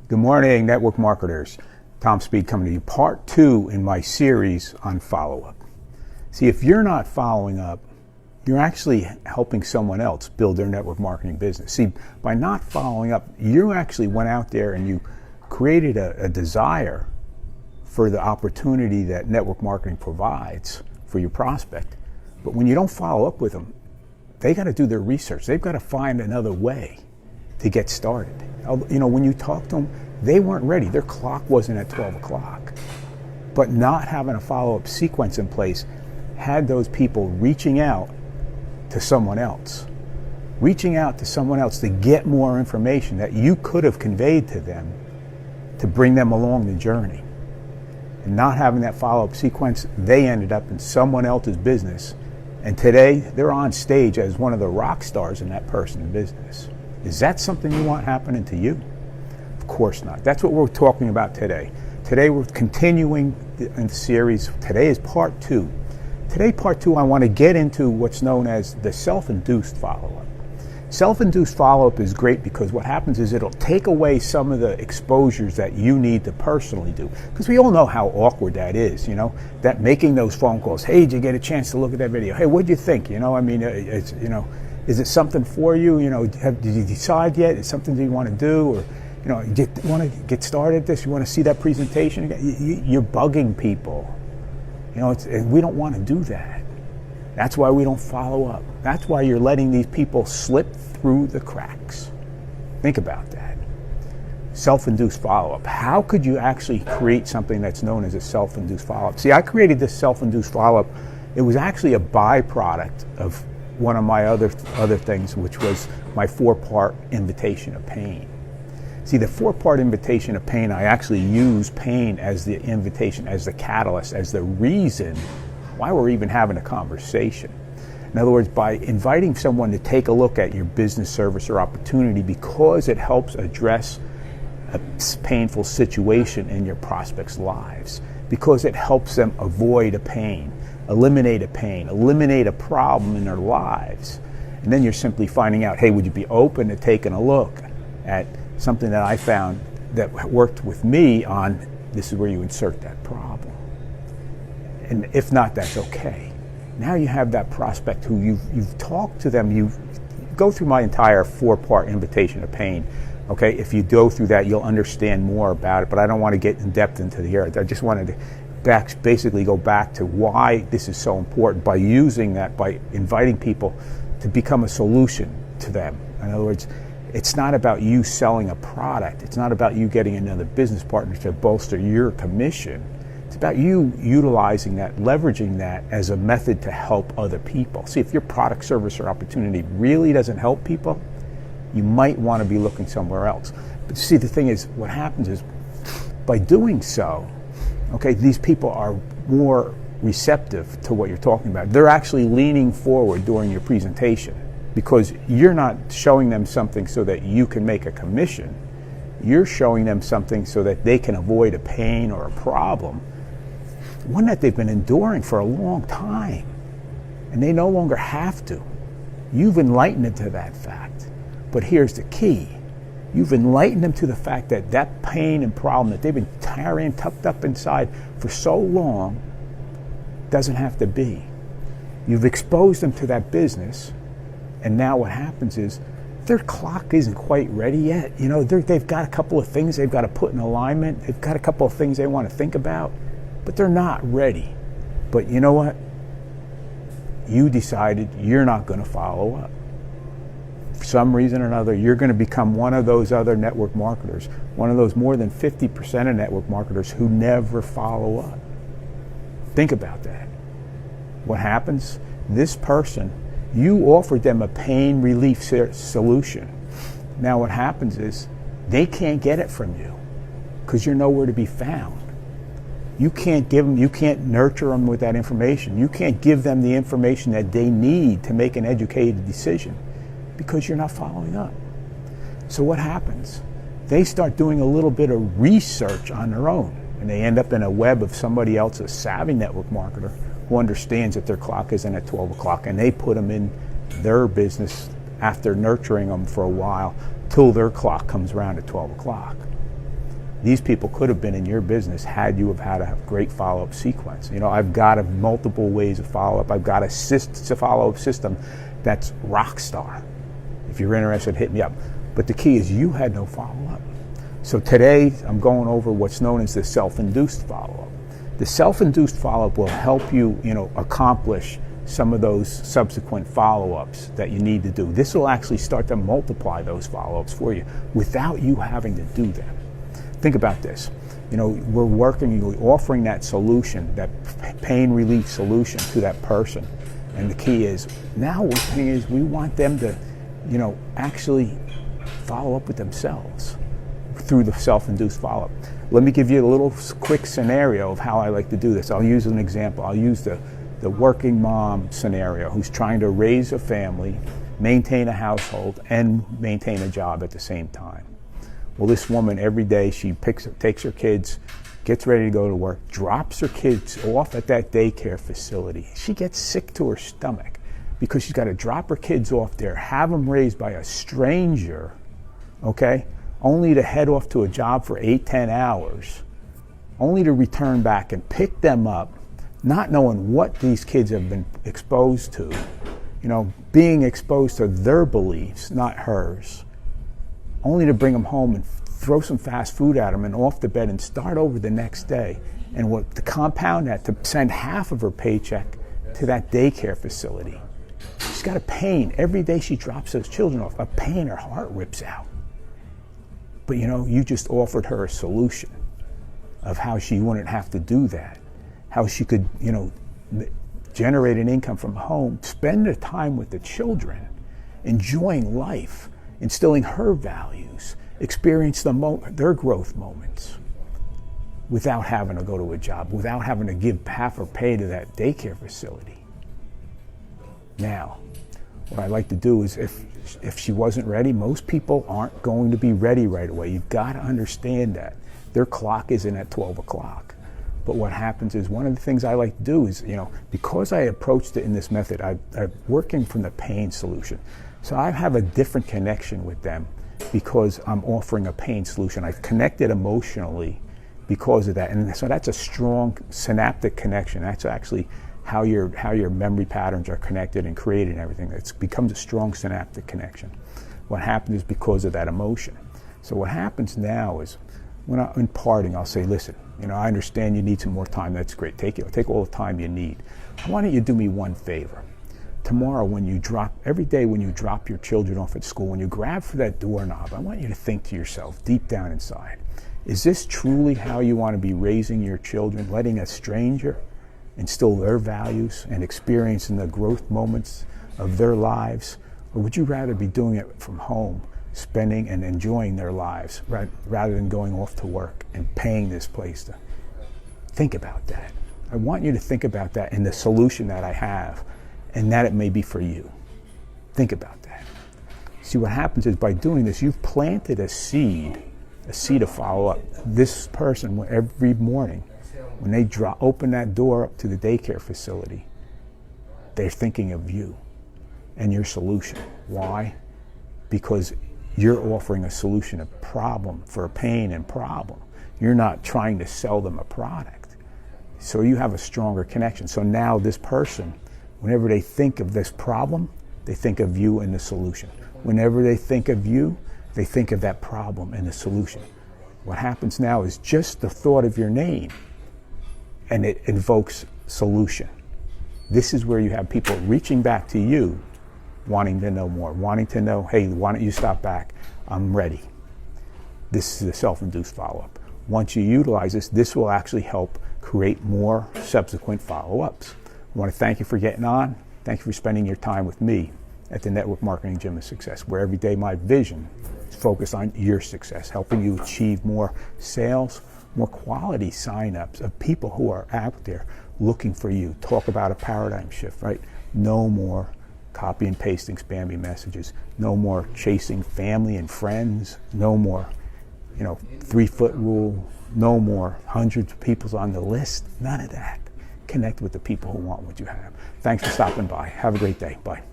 Good morning, network marketers. Tom Speed coming to you, part 2 in my series on follow-up. See, if you're not following up, you're actually helping someone else build their network marketing business. See, by not following up, you actually went out there and you created a desire for the opportunity that network marketing provides for your prospect. But when you don't follow up with them, they got to do their research. They've got to find another way to get started. You know, when you talk to them, they weren't ready. Their clock wasn't at 12 o'clock. But not having a follow-up sequence in place had those people reaching out to someone else. Reaching out to someone else to get more information that you could have conveyed to them to bring them along the journey. And not having that follow-up sequence, they ended up in someone else's business. And today, they're on stage as one of the rock stars in that person's business. Is that something you want happening to you? Of course not. That's what we're talking about today. Today we're continuing in the series. Today is part 2. Today, part 2, I want to get into what's known as the self-induced follow-up. Self-induced follow-up is great because what happens is it'll take away some of the exposures that you need to personally do. Because we all know how awkward that is, you know, that making those phone calls. Hey, did you get a chance to look at that video? Hey, what'd you think? You know, I mean, it's, you know, is it something for you? You know, did you decide yet? Is it something that you want to do? Or, you know, you want to get started this? You want to see that presentation? You're bugging people. You know, and we don't want to do that. That's why we don't follow up. That's why you're letting these people slip through the cracks. Think about that. Self-induced follow-up. How could you actually create something that's known as a self-induced follow-up? See, I created this self-induced follow-up. It was actually a byproduct of one of my other things, which was my 4-part invitation of pain. See, the 4-part invitation of pain, I actually use pain as the invitation, as the catalyst, as the reason why we're even having a conversation. In other words, by inviting someone to take a look at your business, service, or opportunity because it helps address a painful situation in your prospects' lives, because it helps them avoid a pain, eliminate a problem in their lives. And then you're simply finding out, hey, would you be open to taking a look at something that I found that worked with me on, this is where you insert that problem. And if not, that's okay. Now you have that prospect who you've talked to them, you go through my entire 4-part invitation of pain. Okay, if you go through that, you'll understand more about it, but I don't want to get in depth into the area. I just wanted to basically go back to why this is so important by using that, by inviting people to become a solution to them. In other words, it's not about you selling a product. It's not about you getting another business partner to bolster your commission. It's about you utilizing that, leveraging that as a method to help other people. See, if your product, service, or opportunity really doesn't help people, you might want to be looking somewhere else. But see, the thing is, what happens is, by doing so, okay, these people are more receptive to what you're talking about. They're actually leaning forward during your presentation because you're not showing them something so that you can make a commission. You're showing them something so that they can avoid a pain or a problem, one that they've been enduring for a long time, and they no longer have to. You've enlightened them to that fact. But here's the key. You've enlightened them to the fact that that pain and problem that they've been carrying tucked up inside for so long doesn't have to be. You've exposed them to that business, and now what happens is their clock isn't quite ready yet. You know, they've got a couple of things they've got to put in alignment. They've got a couple of things they want to think about, but they're not ready. But you know what? You decided you're not going to follow up. For some reason or another, you're going to become one of those other network marketers, one of those more than 50% of network marketers who never follow up. Think about that. What happens? This person, you offered them a pain relief solution. Now what happens is they can't get it from you because you're nowhere to be found. You can't give them, you can't nurture them with that information. You can't give them the information that they need to make an educated decision because you're not following up. So what happens? They start doing a little bit of research on their own, and they end up in a web of somebody else, a savvy network marketer, who understands that their clock isn't at 12 o'clock, and they put them in their business after nurturing them for a while till their clock comes around at 12 o'clock. These people could have been in your business had you have had a great follow-up sequence. I've got multiple ways of follow-up. I've got a follow-up system that's rock star. If you're interested, hit me up. But the key is you had no follow-up. So today I'm going over what's known as the self-induced follow-up. The self-induced follow-up will help you, accomplish some of those subsequent follow-ups that you need to do. This will actually start to multiply those follow-ups for you without you having to do them. Think about this. We're offering that solution, that pain relief solution to that person. And the key is, now the thing is, we want them to, actually follow up with themselves through the self-induced follow-up. Let me give you a little quick scenario of how I like to do this. I'll use an example. I'll use the working mom scenario who's trying to raise a family, maintain a household, and maintain a job at the same time. Well, this woman, every day she takes her kids, gets ready to go to work, drops her kids off at that daycare facility. She gets sick to her stomach because she's got to drop her kids off there, have them raised by a stranger, okay, only to head off to a job for 8-10 hours, only to return back and pick them up, not knowing what these kids have been exposed to, being exposed to their beliefs, not hers, only to bring them home and throw some fast food at them and off to bed and start over the next day. And to compound that, to send half of her paycheck to that daycare facility. She's got a pain. Every day she drops those children off, a pain, her heart rips out. But you just offered her a solution of how she wouldn't have to do that, how she could, generate an income from home, spend the time with the children, enjoying life, instilling her values, experience their growth moments without having to go to a job, without having to give half her pay to that daycare facility. Now, what I like to do is if she wasn't ready, most people aren't going to be ready right away. You've got to understand that. Their clock isn't at 12 o'clock. But what happens is, one of the things I like to do is, because I approached it in this method, I'm working from the pain solution. So I have a different connection with them because I'm offering a pain solution. I've connected emotionally because of that. And so that's a strong synaptic connection. That's actually how your memory patterns are connected and created and everything. It becomes a strong synaptic connection. What happens is because of that emotion. So what happens now is, when I'm imparting, I'll say, listen, I understand you need some more time. That's great. Take all the time you need. Why don't you do me one favor? Tomorrow, every day when you drop your children off at school, when you grab for that doorknob, I want you to think to yourself, deep down inside, is this truly how you want to be raising your children, letting a stranger instill their values and experiencing the growth moments of their lives? Or would you rather be doing it from home, spending and enjoying their lives, rather than going off to work and paying this place to? Think about that. I want you to think about that in the solution that I have, and that it may be for you. Think about that. See, what happens is, by doing this, you've planted a seed of follow-up. This person, every morning, when they open that door up to the daycare facility, they're thinking of you and your solution. Why? Because you're offering a solution, a problem for a pain and problem. You're not trying to sell them a product. So you have a stronger connection. So now this person, whenever they think of this problem, they think of you and the solution. Whenever they think of you, they think of that problem and the solution. What happens now is just the thought of your name, and it invokes solution. This is where you have people reaching back to you, wanting to know more, wanting to know, hey, why don't you stop back? I'm ready. This is a self-induced follow-up. Once you utilize this will actually help create more subsequent follow-ups. I want to thank you for getting on. Thank you for spending your time with me at the Network Marketing Gym of Success, where every day my vision is focused on your success, helping you achieve more sales, more quality sign-ups of people who are out there looking for you. Talk about a paradigm shift, right? No more copy and pasting spammy messages. No more chasing family and friends. No more, 3-foot rule. No more hundreds of people on the list. None of that. Connect with the people who want what you have. Thanks for stopping by. Have a great day. Bye.